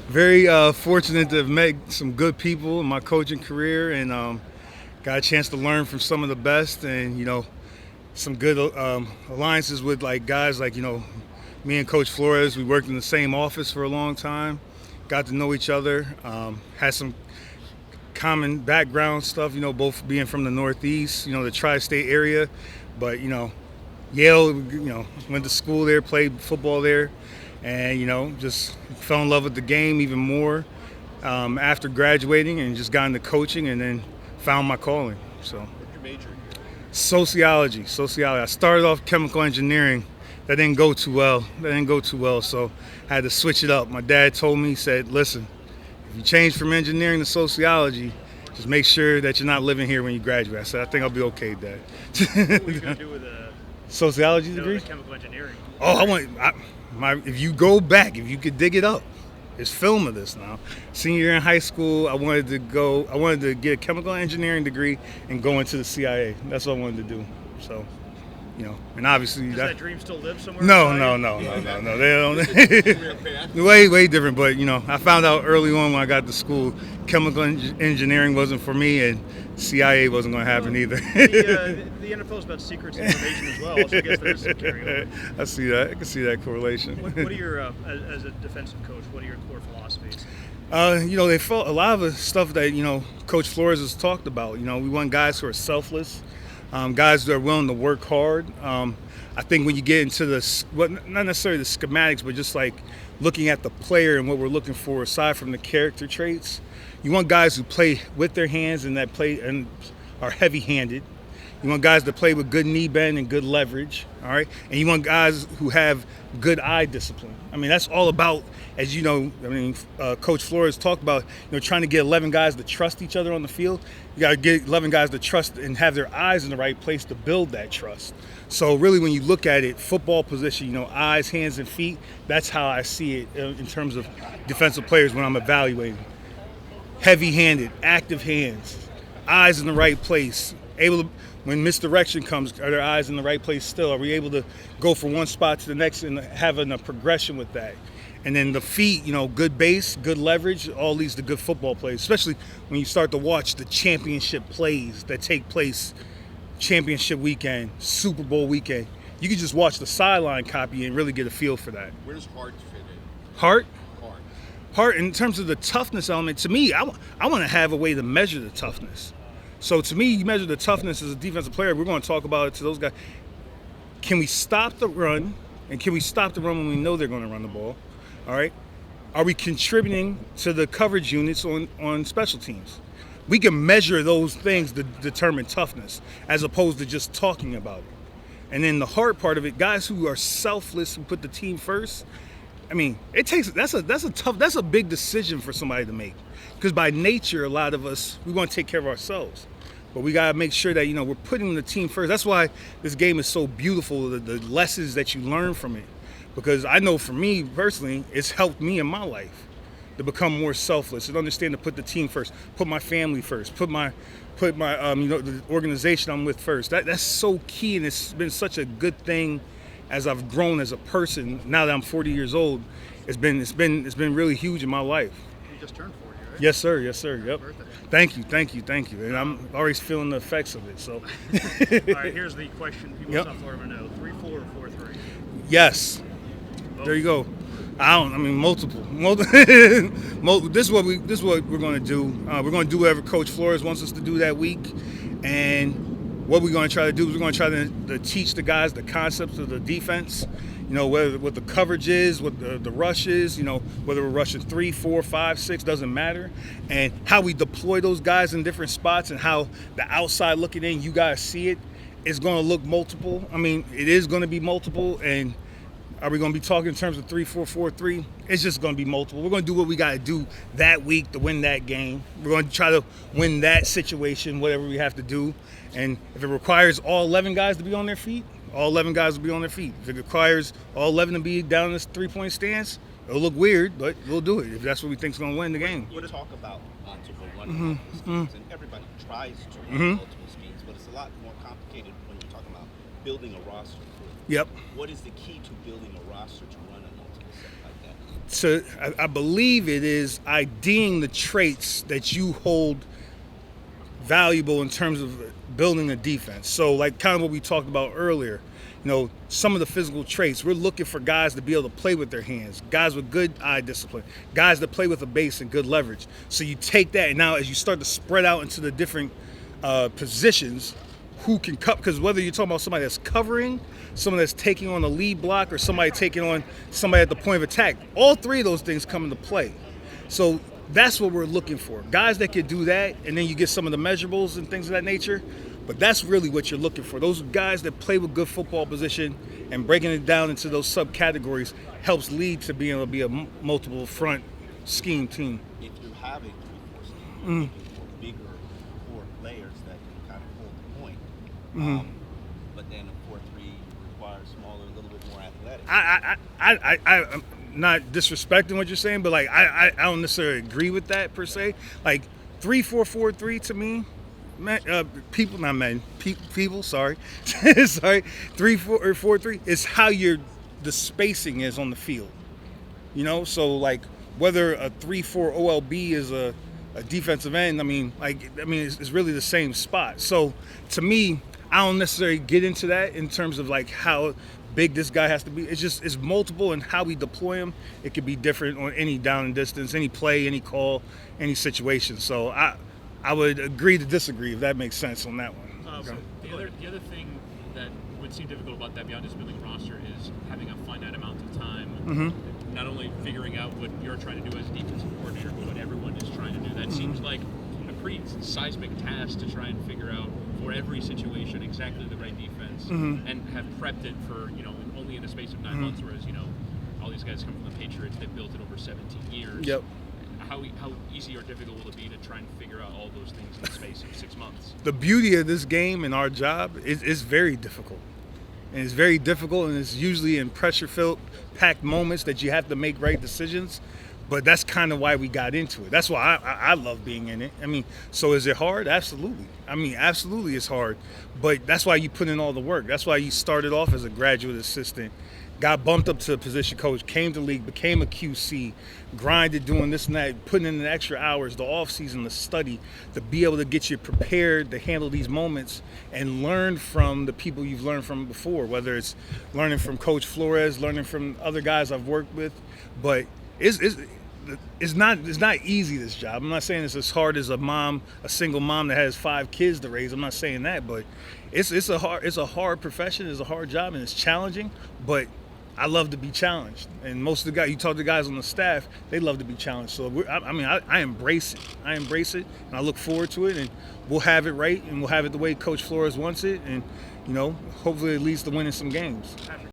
Very fortunate to have met some good people in my coaching career, and got a chance to learn from some of the best, and some good alliances with like guys like me and Coach Flores. We worked in the same office for a long time, got to know each other, had some common background stuff. Both being from the Northeast, the tri-state area, but Yale, went to school there, played football there, and just fell in love with the game even more after graduating, and just got into coaching, and then found my calling. So, What's your major? sociology. I started off chemical engineering. That didn't go too well. So I had to switch it up. My dad told me, he said, "Listen, if you change from engineering to sociology, just make sure that you're not living here when you graduate." I said, "I think I'll be okay, Dad." What were you going to do with a Sociology degree? chemical engineering? Oh, if you go back, if you could dig it up, there's film of this now. Senior year in high school, I wanted to get a chemical engineering degree and go into the CIA. That's what I wanted to do. So, and obviously Does that dream still live somewhere? no, inside you? no. They don't. Way different. But I found out early on when I got to school, chemical engineering wasn't for me, and CIA wasn't going to happen either. The NFL is about secrets and information as well, so I guess there is some carryover. I see that. I can see that correlation. What are your, as a defensive coach, what are your core philosophies? They felt a lot of the stuff that Coach Flores has talked about. We want guys who are selfless, guys that are willing to work hard. I think when you get into not necessarily the schematics, but just like looking at the player and what we're looking for aside from the character traits, you want guys who play with their hands and that play and are heavy-handed. You want guys to play with good knee bend and good leverage, all right? And you want guys who have good eye discipline. I mean, that's all about, as you know, Coach Flores talked about, trying to get 11 guys to trust each other on the field. You got to get 11 guys to trust and have their eyes in the right place to build that trust. So really, when you look at it, football position, eyes, hands, and feet, that's how I see it in terms of defensive players when I'm evaluating. Heavy-handed, active hands, eyes in the right place, able to, when misdirection comes, are their eyes in the right place still? Are we able to go from one spot to the next and having a progression with that? And then the feet, good base, good leverage, all leads to good football plays, especially when you start to watch the championship plays that take place championship weekend, Super Bowl weekend. You can just watch the sideline copy and really get a feel for that. Where does heart fit in? Heart? Heart. Heart, in terms of the toughness element, to me, I want to have a way to measure the toughness. So to me, you measure the toughness as a defensive player. We're going to talk about it to those guys. Can we stop the run? And can we stop the run when we know they're going to run the ball? All right. Are we contributing to the coverage units on special teams? We can measure those things to determine toughness as opposed to just talking about it. And then the hard part of it, guys who are selfless, who put the team first, that's a big decision for somebody to make. Because by nature, a lot of us, we want to take care of ourselves. But we got to make sure that, we're putting the team first. That's why this game is so beautiful, the lessons that you learn from it. Because I know for me personally, it's helped me in my life to become more selfless and understand to put the team first, put my family first, put my the organization I'm with first. That's so key, and it's been such a good thing as I've grown as a person. Now that I'm 40 years old, it's been really huge in my life. You just turned 40, right? Yes, sir. Yep. Birthday. Thank you. And I'm already feeling the effects of it. So. All right, here's the question people in South Florida want to know: 3-4 or 4-3? Yes. Both. There you go. Multiple. This is what we're going to do. We're going to do whatever Coach Flores wants us to do that week, and what we're going to try to do is we're going to try to teach the guys the concepts of the defense. Whether what the coverage is, what the rush is, whether we're rushing 3, 4, 5, 6, doesn't matter. And how we deploy those guys in different spots and how the outside looking in, you guys see it, is going to look multiple. It is going to be multiple. And are we going to be talking in terms of 3, 4, 4, 3? It's just going to be multiple. We're going to do what we got to do that week to win that game. We're going to try to win that situation, whatever we have to do. And if it requires all 11 guys to be on their feet, all 11 guys will be on their feet. If it requires all 11 to be down in this three-point stance, it'll look weird, but we'll do it if that's what we think is going to win the game. You talk about multiple running schemes, and everybody tries to run multiple schemes, but it's a lot more complicated when you're talking about building a roster. Yep. What is the key to building a roster to run a multiple set like that? I believe it is IDing the traits that you hold valuable in terms of building a defense. So, like kind of what we talked about earlier, some of the physical traits, we're looking for guys to be able to play with their hands, guys with good eye discipline, guys that play with a base and good leverage. So you take that, and now as you start to spread out into the different positions, who can cut, because whether you're talking about somebody that's covering, someone that's taking on the lead block, or somebody taking on somebody at the point of attack, all three of those things come into play. So that's what we're looking for. Guys that can do that, and then you get some of the measurables and things of that nature. But that's really what you're looking for. Those guys that play with good football position, and breaking it down into those subcategories helps lead to being able to be a multiple front scheme team. If you have a 3-4 scheme, you're looking for bigger core players that can kind of hold the point. But then a 4-3 requires smaller, a little bit more athletic. I'm not disrespecting what you're saying, but like I don't necessarily agree with that per se. Like 3-4-4-3 to me, people, sorry, 3-4-3 is how the spacing is on the field. So like whether a 3-4 OLB is a defensive end, it's really the same spot. So to me, I don't necessarily get into that in terms of like how big this guy has to be. It's multiple, and how we deploy him, it could be different on any down and distance, any play, any call, any situation. So I would agree to disagree, if that makes sense on that one. Okay. The other thing that would seem difficult about that beyond just building roster is having a finite amount of time. Not only figuring out what you're trying to do as a defensive coordinator, but what everyone is trying to do. That seems like a pretty seismic task to try and figure out for every situation exactly the right defense, and have prepped it for only in the space of 9 months. Whereas all these guys come from the Patriots, they've built it over 17 years. Yep. How easy or difficult will it be to try and figure out all those things in the space of 6 months? The beauty of this game and our job is very difficult. And it's very difficult, and it's usually in pressure-filled, packed moments that you have to make right decisions. But that's kind of why we got into it. That's why I love being in it. So is it hard? Absolutely. Absolutely it's hard. But that's why you put in all the work. That's why you started off as a graduate assistant, got bumped up to a position coach, came to the league, became a QC, grinded doing this and that, putting in the extra hours, the off season, the study, to be able to get you prepared to handle these moments and learn from the people you've learned from before, whether it's learning from Coach Flores, learning from other guys I've worked with. But it's not easy, this job. I'm not saying it's as hard as a single mom that has 5 kids to raise. I'm not saying that, but it's a hard profession, it's a hard job, and it's challenging, but I love to be challenged. And most of the guys, you talk to guys on the staff, they love to be challenged. So I embrace it. I embrace it, and I look forward to it, and we'll have it right, and we'll have it the way Coach Flores wants it, and hopefully it leads to winning some games.